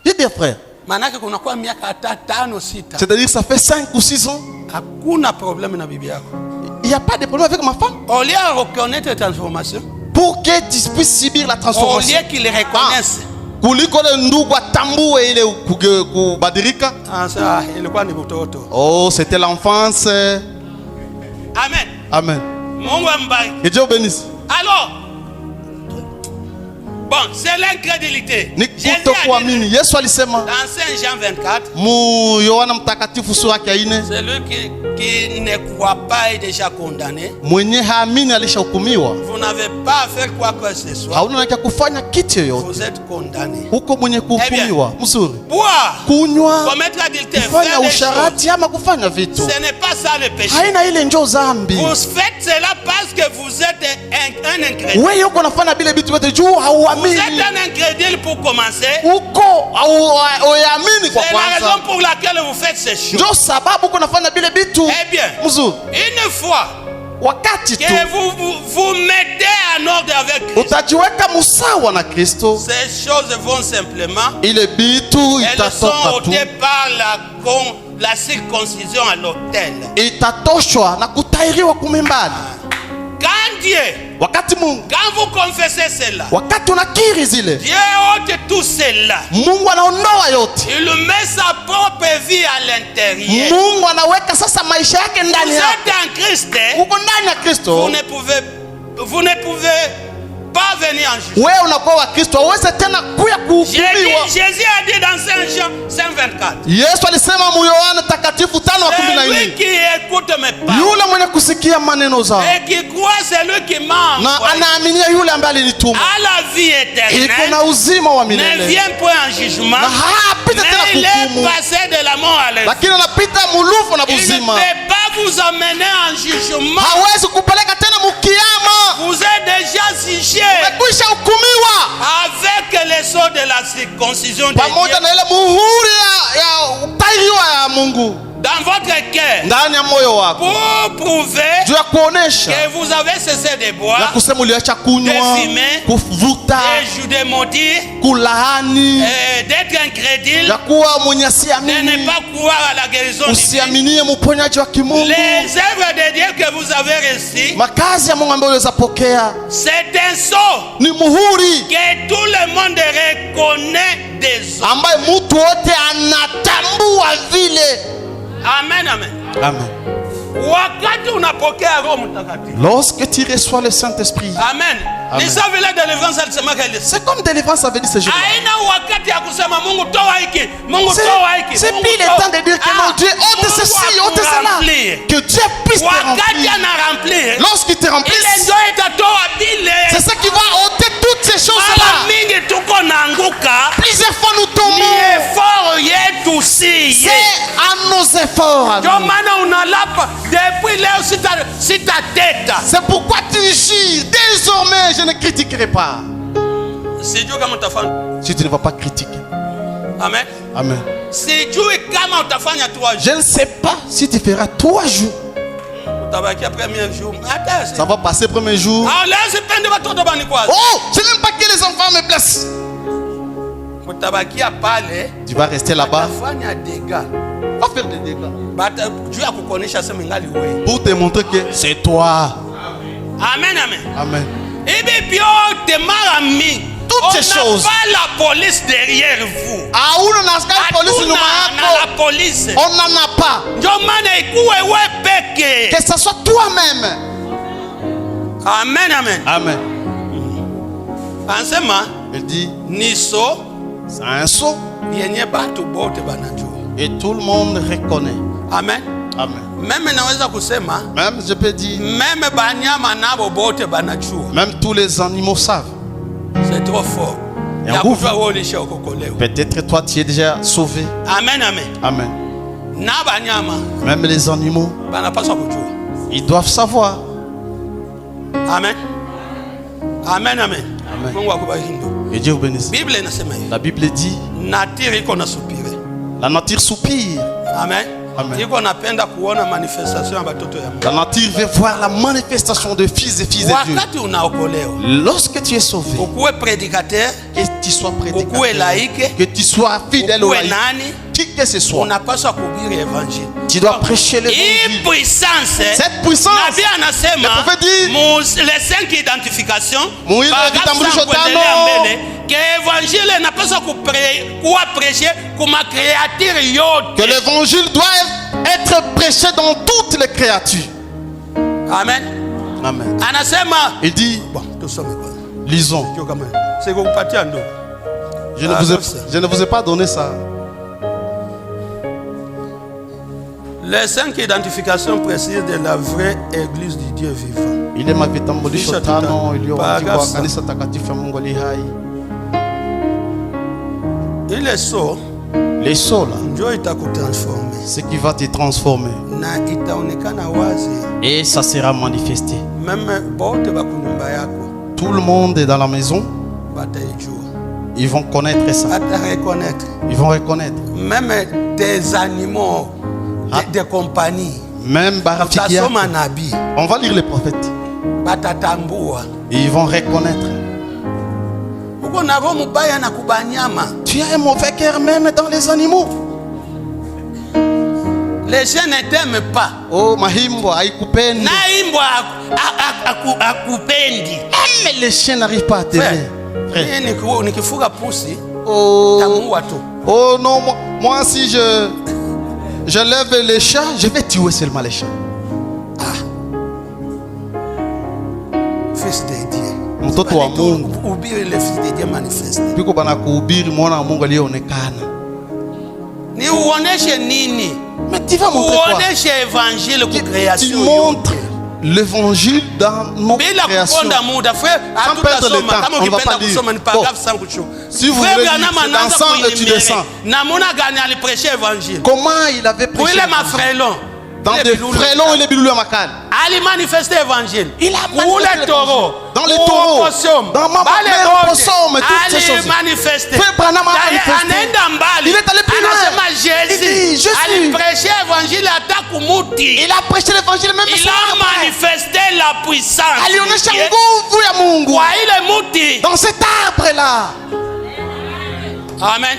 J'ai des frères. C'est-à-dire ça fait 5 ou 6 ans. Il n'y a pas de problème avec ma femme. Pour qu'elle puisse subir la transformation. Au lieu qu'il reconnaisse. Oh, c'était l'enfance. Amen. Amen. Que Dieu bénisse. Alors, bon, c'est l'incrédulité. Jésus a dit, dans 5 Jean 24, celui qui ne croit pas est déjà condamné. Vous n'avez pas à faire quoi que ce soit. Vous êtes condamné. Eh bien, boire, commettre l'adultère, faire des choses, ce n'est pas ça le péché. Vous faites cela parce que vous êtes un incrédule. Vous êtes un incrédule pour commencer. C'est la raison pour laquelle vous faites ces choses. Eh bien, une fois que vous mettez en ordre avec Christ, ces choses vont simplement, elles sont ôtées par la circoncision à l'autel. Quand Dieu, quand vous confessez cela, Dieu ôte tout cela. Il met sa propre vie à l'intérieur. Vous êtes en Christ. Vous ne pouvez pas venir en jugement. Jésus a dit dans 5 Jean 5:24. Celui qui écoute mes paroles et qui croit celui qui m'a envoyé à la vie éternelle ne vient point en jugement, mais il est passé de la mort à la vie. Il ne peut pas vous amener en jugement. Vous êtes déjà jugé avec les sceaux de la circoncision de Dieu dans votre cœur, pour prouver que vous avez cessé de boire, de fumer, de maudire, d'être incrédule, de ne pas croire à la guérison de Dieu. Les œuvres de Dieu que vous avez reçues, c'est un sceau que tout le monde reconnaît des autres. Amen, amen. Amen. Lorsque tu reçois le Saint-Esprit, amen. C'est comme délivrance avait dit ce jour. C'est plus le temps de dire que non, Dieu ôte ceci, ôte cela. Que Dieu puisse te remplir. Lorsqu'il te remplit, c'est ça qui va ôter toutes ces choses-là. Plusieurs fois nous tombons. C'est à nos efforts. C'est pourquoi tu gis. Désormais, je ne critiquerai pas. Si tu ne vas pas critiquer. Amen. Amen. Je ne sais pas si tu feras 3 jours. Ça va passer premier jour. Oh, je n'aime pas que les enfants me blessent. Tu vas rester là-bas. Va faire des dégâts. Pour te montrer que c'est toi. Amen, amen. Amen. Toutes ces choses. On n'a pas la police derrière vous. On n'en a pas. Que ce soit toi-même. Amen, amen. Amen. Il dit Niso. C'est un sceau. Et tout le monde reconnaît. Amen. Amen. Même je peux dire. Même tous les animaux savent. C'est trop fort. Peut-être toi tu es déjà sauvé. Amen, amen. Amen. Même les animaux, ils doivent savoir. Amen. Amen, amen. Amen. Et Dieu vous bénisse. La Bible dit la nature soupire. Amen. Amen. La nature veut voir la manifestation de fils et filles de Dieu. Lorsque tu es sauvé, prédicateur, et tu sois prédicateur, que tu sois fidèle au laïc, qui que ce soit, tu dois prêcher l'évangile. Cette puissance, le prophète dit, les 5 identifications, que l'évangile doit être prêché dans toutes les créatures. Amen. Amen. Il dit, lisons. Je ne vous ai pas donné ça. Les 5 identifications précises de la vraie église du Dieu vivant. Il est ma vitambolisho tano iliyoandikwa kanisa takatifu ya Mungu aliye hai. Il so, les sauts là, ndio itakutransformer. Ce qui va te transformer. Na itaonekana wazi. Et ça sera manifesté. Même bote ba kunyumba yako. Tout le monde est dans la maison. Bataijua. Ils vont connaître ça. Ils vont reconnaître. Même des animaux, des compagnies. Même Barafikia. On va lire les prophètes. Et ils vont reconnaître. Tu as un mauvais cœur même dans les animaux. Les chiens ne t'aiment pas. Oh, mahimbo haikupendi. Naimbo akupendi. Mais les chiens n'arrivent pas à t'aimer. Oh non, moi si je lève les chats, je vais tuer seulement les chats. Fils de Dieu. Mtoto wa Mungu. Ubiri le fils de Dieu manifeste. Piko bana kuhubiri mwana wa Mungu aliyeonekana. Ni uoneshe nini? Mais tu vas montrer quoi? Uoneshe évangile kwa création. Tu montres l'évangile dans nos créations. Sans perdre le temps, on ne va pas dire. Bon, si vous voulez dire, c'est dansant et tu descends. Comment il avait prêché dans des frélons et les biloulous à Macal. Il a manifesté l'évangile. Il a manifesté l'évangile. Dans les taureaux, dans ma mère, possum, toutes ces choses. Frère Branham a manifesté. Il est allé plus loin. Il dit, je suis. Il a prêché l'évangile même. Il a manifesté la puissance. Alionyesha nguvu ya Mungu. Dans cet arbre-là. Amen.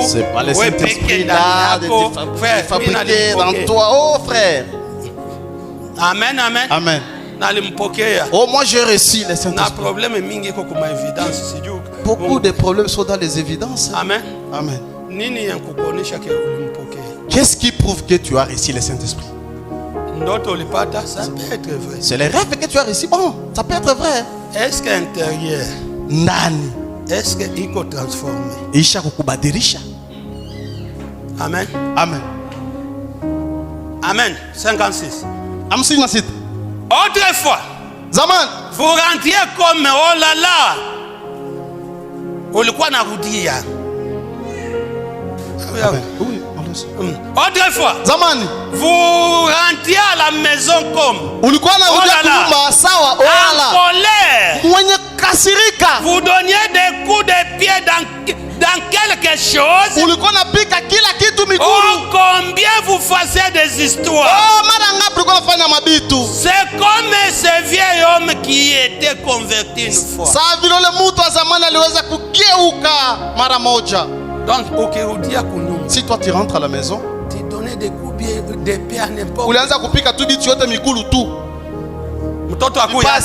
C'est pas le Saint-Esprit là de te fabriquer dans toi, oh frère. Amen, amen. Amen. Oh, moi j'ai reçu le Saint-Esprit. Beaucoup de problèmes sont dans les évidences. Amen. Amen. Qu'est-ce qui prouve que tu as reçu le Saint-Esprit? Ça peut être vrai. C'est les rêves que tu as reçus. Bon, ça peut être vrai. Est-ce qu'intérieur? Nani? Est-ce qu'il peut transformer? Isha kukubadilisha. Amen. Amen. Amen. 56. Autrefois, Zaman, vous rentriez comme oh là là. Ulikuwa narudia. Oui, autrefois, Zamani, vous rentriez à la maison comme ulikuwa narudia kunyumba sawa en colère. Mwenye kasirika. Vous donniez des coups de pied dans quelque chose. Ulikuwa napika kila kitu miguru. Oh, combien vous faisiez des histoires. Oh, mara ngapi ulikuwa unafanya mabitu. C'est comme ce vieil homme qui était converti une fois. Saa vile ule mtu wa zamani aliweza kugeuka mara moja. Donc ukirudia kunyumba. Si toi tu rentres à la maison, tu donnais des coups de pied à n'importe. Ulianza kupika tu bitu yote mikulu tu. Mtoto akuya.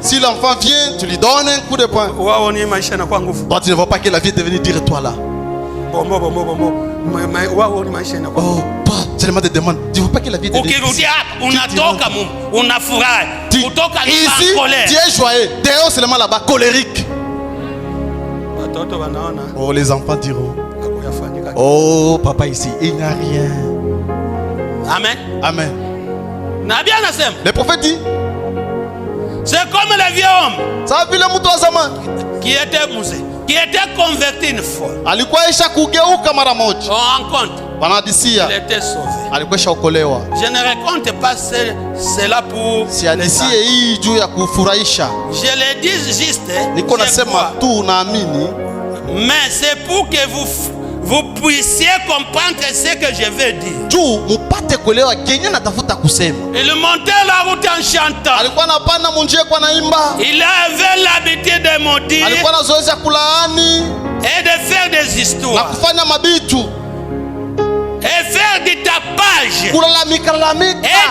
Si l'enfant vient, tu lui donnes un coup de poing. Toi, tu ne vois pas que la vie est devenue dire toi là. Oh, pas seulement te demande. Tu ne vois pas que la vie est devenue dire. Ici, tu es joyeux. Dehors, seulement là-bas, colérique. Oh, les enfants diront. Oh, papa ici, il n'y a rien. Amen. Amen. Le prophète dit. C'est comme le vieux homme qui était converti une fois. On rencontre. Il était sauvé. Je ne raconte pas cela pour. Je le dis juste. Mais c'est pour que vous puissiez comprendre ce que je veux dire. kuelewa kenye natafuta kusema. Il montait la route en chantant. Alikuwa anapanda munjia kwa naimba. Il avait l'habitude de maudire. Alikuwa na zoezi ya kulaani et de faire des histoires. Na kufanya mabitu. Et faire du tapage. Kulalamika. Et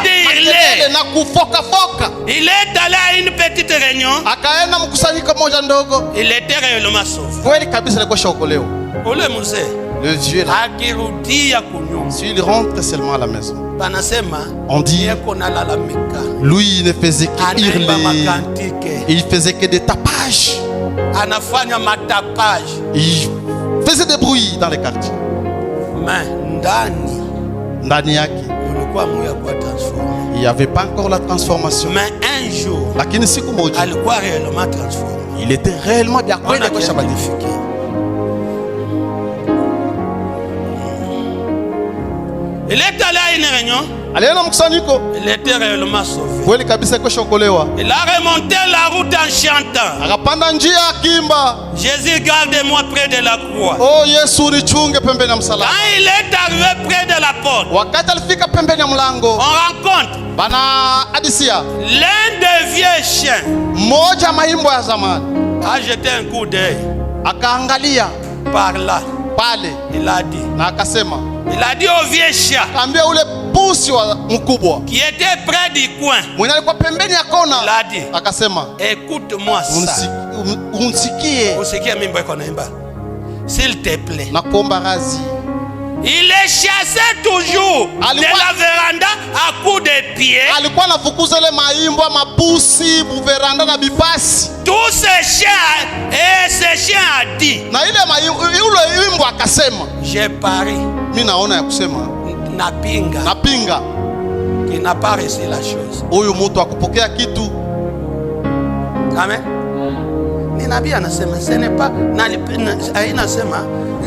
de hurler. Na kufoka. Il est allé à une petite réunion. Akaenda mkusanyiko moja ndogo. Il était réellement sauvé. Kweli kabisa alikuwa shaokolewa. Ule mzee. Le vieux là. Akirudia kunyumba. S'il rentre seulement à la maison. On dit, lui il ne faisait que hurler. Il faisait que des tapages. Il faisait des bruits dans les quartiers. Ndani yake, il n'y avait pas encore la transformation. Mais un jour, il était réellement bien. Il est allé à une réunion. Il était réellement sauvé. Il a remonté la route en chantant. Jésus, garde-moi près de la croix. Oh, quand il est arrivé près de la porte, on rencontre l'un des vieux chiens. A jeté un coup d'œil. Par là. Il a dit. Il a dit au vieux chat qui était près du coin. Il a dit, écoute-moi ça. S'il te plaît. Il est chassé toujours de la véranda à coups de pied. Tous ces chiens et ces chiens a dit, j'ai pari Napinga qui n'a pas reçu la chose. Amen. Ni nabii anasema ce n'est pas inasema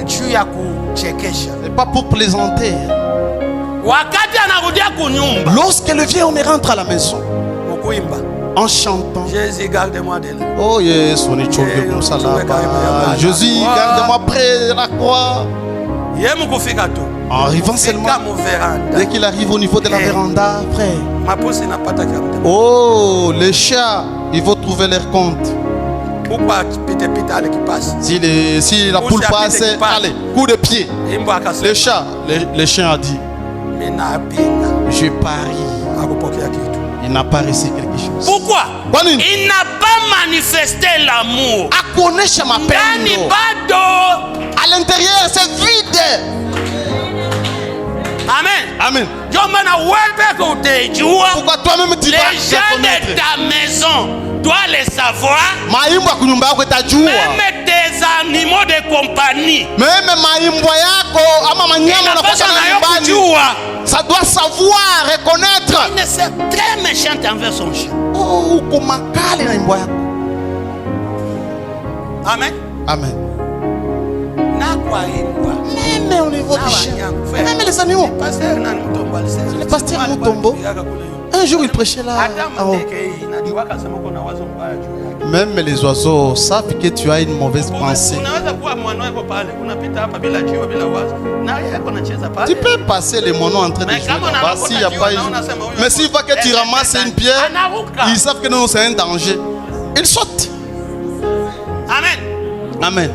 juu ya kuchekesha. C'est pas pour plaisanter. Wakati anarudia kunyumba. Lorsque le vieux homme rentre à la maison. Mukuimba. En chantant. Jésus garde-moi de là. Oh yes, on est chauvé comme ça là. Jésus garde-moi près de la croix. En arrivant seulement, dès qu'il arrive au niveau de la véranda, frère. Oh, les chats, ils vont trouver leur compte. Si la poule passe, allez, coup de pied. Les chats, les chiens a dit, je parie. Il n'a pas reçu quelque chose. Pourquoi? Il n'a pas manifesté l'amour. À l'intérieur, c'est vide. Amen. Amen. Pourquoi toi-même tu vas les gens de ta maison doivent les savoir. Même tes animaux de compagnie. Ça doit savoir, reconnaître. Il est très méchant envers son chien. Oh, Amen. Amen. Même au niveau du chien, même les animaux. Le pasteur Mutombo, un jour il prêchait là. Même les oiseaux savent que tu as une mauvaise pensée. Tu peux passer les monos en train de jouer là-bas s'il n'y a pas. Mais s'il voit que tu ramasses une pierre, ils savent que non, c'est un danger. Ils sautent. Amen. Amen.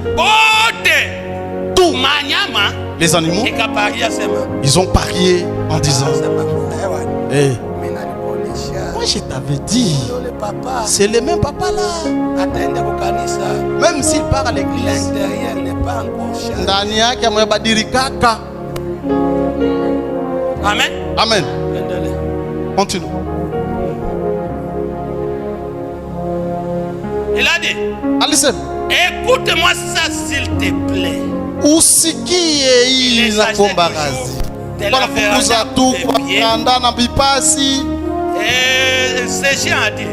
Tout. Les animaux, ils ont parié en disant, hey, moi je t'avais dit, c'est le même papa là. Même s'il part à l'église, Amen. Amen. Continue. Il a dit, Alison, écoute-moi ça s'il te plaît. Usikie hii na kombarazi. Kwa kukuza tu kwa kanda na bipasi.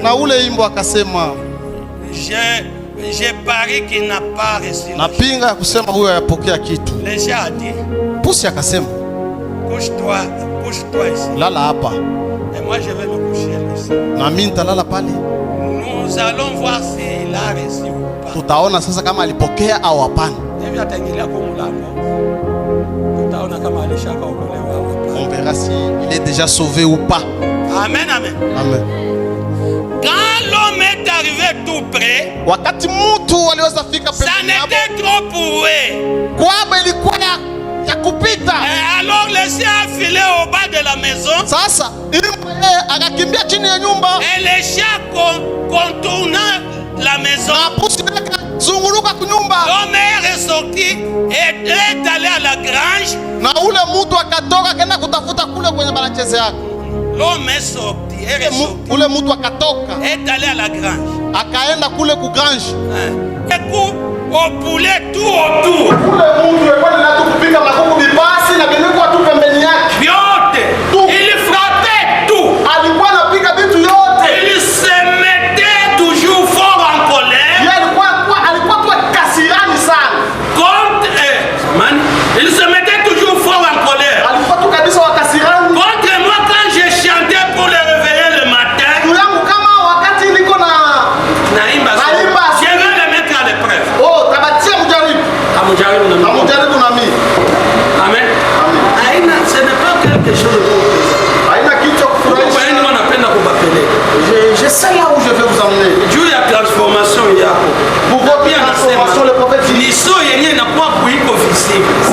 Na ule imbo akasema, j'ai pari qu'il n'a pas reçu. Napinga kusema huyo hayapokea kitu. Pusi akasema, couche-toi ici. Lala hapa. Et moi je vais me coucher ici. Na mimi nitalala pale. Nous allons voir s'il a reçu ou pas. Tutaona sasa kama alipokea au hapana. On on verra s'il est déjà sauvé ou pas. Amen, amen. Amen. Quand l'homme est arrivé tout près, ça n'était trop pour eux. Et alors les chiens filaient au bas de la maison. Et les chiens contournant la maison. L'homme est ressorti et est allé à la grange. L'homme est sorti, est allé à la grange. Et coup, au poulet tout autour. Il frappait tout. Il se mettait toujours fort en colère. Il se mettait toujours fort en colère. Contre moi quand je chantais pour le réveiller le matin. Je vais le mettre à l'épreuve. Amen. Ce n'est pas quelque chose de bon. Je sais là où je vais vous emmener. Dieu a transformation. Pour votre transformation, le prophète dit c'est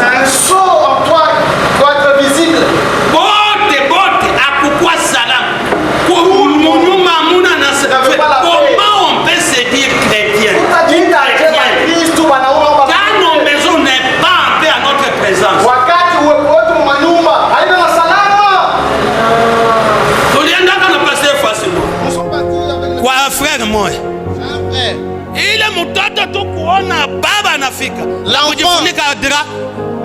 un saut en toi pour être visible. Comment on peut se dire chrétien? Quand nos maisons n'est pas en paix à notre présence. Frère moi,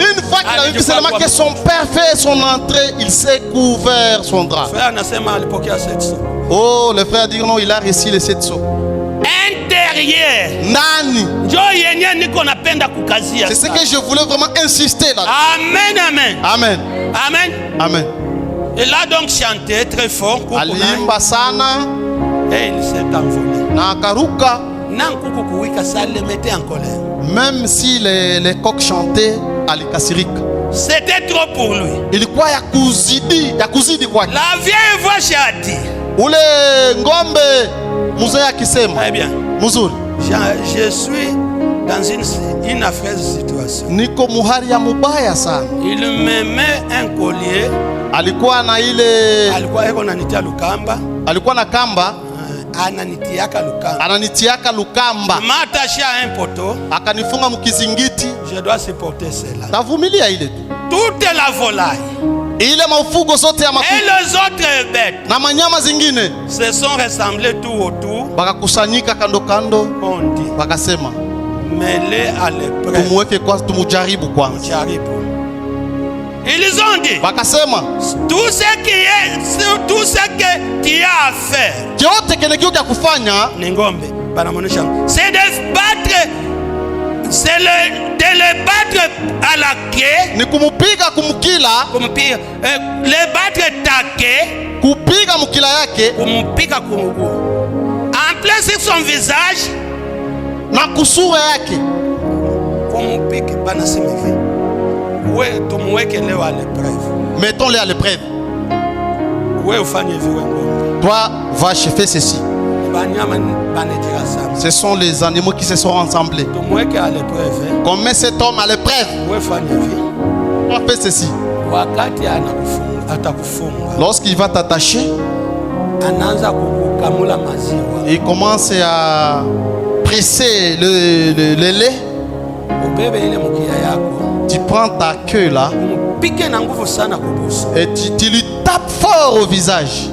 une fois qu'il a vu seulement que son père fait son entrée, il s'est couvert son drap. Oh, le frère dit non, il a reçu les 7 sceaux. Intérieur. Nani. C'est ce que je voulais vraiment insister là. Amen, amen. Amen. Amen. Amen. Il a donc chanté très fort. Alimba sana. Et il s'est envolé. Nakaruka. Ça le mettait en colère. Même si les coqs chantaient à l'ikasirika. C'était trop pour lui. Il croit yakuzidi quoi. La vieille voix a dit. Ule ngombe muzee akisema. Eh bien. Muzuri. Je suis dans une affreuse situation. Niko muhari ya mubaya sana. Il me met un collier. Alikuwa na ile. Alikuwa na kamba. Ananitiaka lukamba. M'attacher un poteau. Akanifunga mkizingiti. Je dois supporter cela. Tavumilia ile tu. Toute la volaille. Ile mafugo zote ya mafugo. Et les autres bêtes. Na manyama zingine. Se sont rassemblés tout autour. Bakakusanyika kando kando. On dit. Bakasema. Mêlé à l'épreuve. Tumweke kwa tumujaribu kwanza. Mujaribu. Ils ont dit. Bakasema. Tout ce que tu as à faire. Kyote kenekioka kufanya. Ningombe. Banamonesha. C'est de battre. C'est de le battre à la queue. Ni kumupiga kumukila. Kumupiga. Le battre ta queue. Kupiga mukila yake. Kumupiga kumugu. En plein sur son visage. Na kusura yake. Kumupiga. Banasema hivi. Ouais, tumweke leo à l'épreuve. Mettons-les à l'épreuve. Ouais, ufanye hivi. Toi, va faire ceci. Ce sont les animaux qui se sont rassemblés. Qu'on met cet homme à l'épreuve. On va faire ceci. Lorsqu'il va t'attacher, il commence à presser le lait. Tu prends ta queue là et tu lui tapes fort au visage.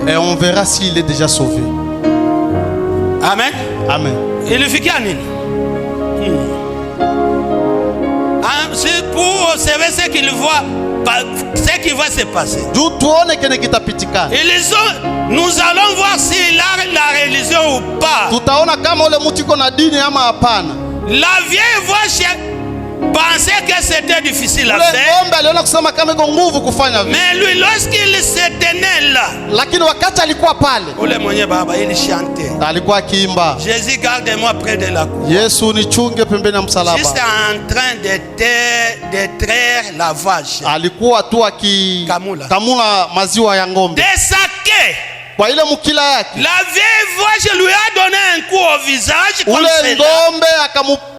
Et on verra s'il est déjà sauvé. Amen. Amen. Il fait quoi? C'est pour observer ce qu'il voit, ce qui va se passer. Nous allons voir s'il a la religion ou pas. La vieille voix pensait que c'était difficile à faire. Mais lui, lorsqu'il se tenait là, il chantait. Jésus, garde-moi près de la croix. Juste en train de traire la vache. Kamula. De saquer. La vieille vache lui a donné un coup au visage comme cela.